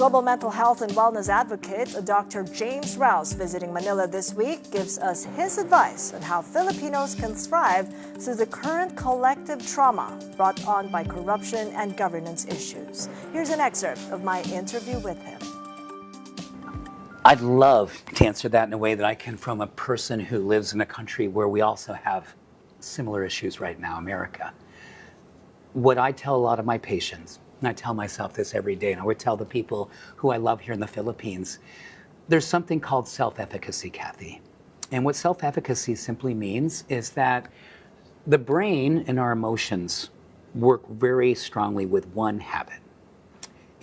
Global mental health and wellness advocate Dr. James Rouse, visiting Manila this week, gives us his advice on how Filipinos can thrive through the current collective trauma brought on by corruption and governance issues. Here's an excerpt of my interview with him. I'd love to answer that in a way that I can from a person who lives in a country where we also have similar issues right now, America. What I tell a lot of my patients, and I tell myself this every day, and I would tell the people who I love here in the Philippines, there's something called self-efficacy, Kathy. And what self-efficacy simply means is that the brain and our emotions work very strongly with one habit.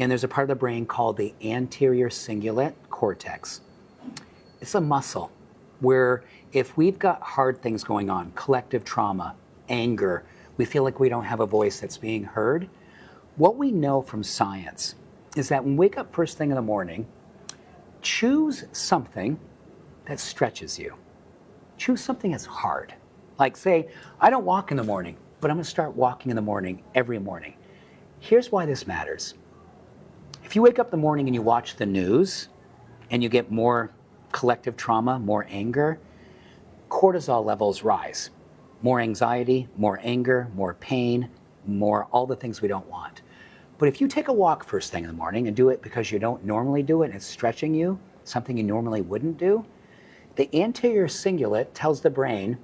And there's a part of the brain called the anterior cingulate cortex. It's a muscle where if we've got hard things going on, collective trauma, anger, we feel like we don't have a voice that's being heard. What we know from science is that when we wake up first thing in the morning, choose something that stretches you. Choose something that's hard. Like say, I don't walk in the morning, but I'm gonna start walking in the morning every morning. Here's why this matters. If you wake up in the morning and you watch the news and you get more collective trauma, more anger, cortisol levels rise. More anxiety, more anger, more pain, more all the things we don't want. But if you take a walk first thing in the morning and do it because you don't normally do it and it's stretching you, something you normally wouldn't do, the anterior cingulate tells the brain,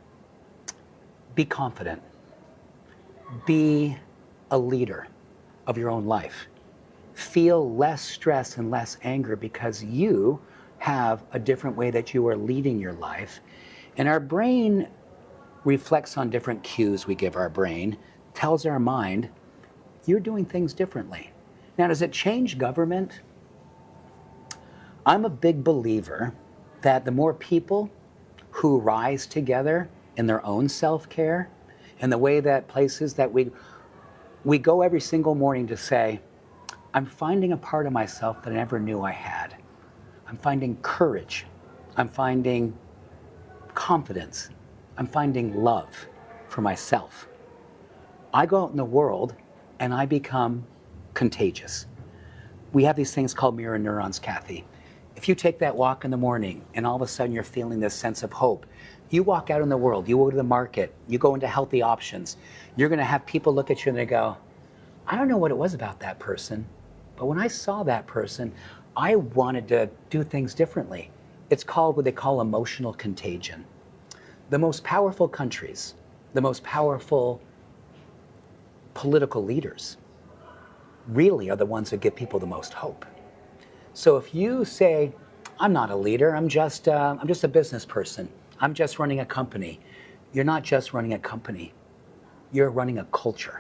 be confident, be a leader of your own life. Feel less stress and less anger because you have a different way that you are leading your life. And our brain reflects on different cues we give our brain, tells our mind, you're doing things differently. Now, does it change government? I'm a big believer that the more people who rise together in their own self-care, and the way that places that we go every single morning to say, I'm finding a part of myself that I never knew I had. I'm finding courage. I'm finding confidence. I'm finding love for myself. I go out in the world and I become contagious. We have these things called mirror neurons, Kathy. If you take that walk in the morning and all of a sudden you're feeling this sense of hope, you walk out in the world, you go to the market, you go into healthy options, you're gonna have people look at you and they go, I don't know what it was about that person, but when I saw that person, I wanted to do things differently. It's called what they call emotional contagion. The most powerful countries, the most powerful political leaders really are the ones that give people the most hope. So if you say, I'm not a leader, I'm just a business person, I'm just running a company, you're not just running a company, you're running a culture.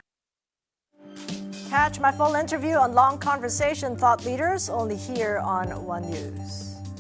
Catch my full interview on Long Conversation Thought Leaders only here on One News.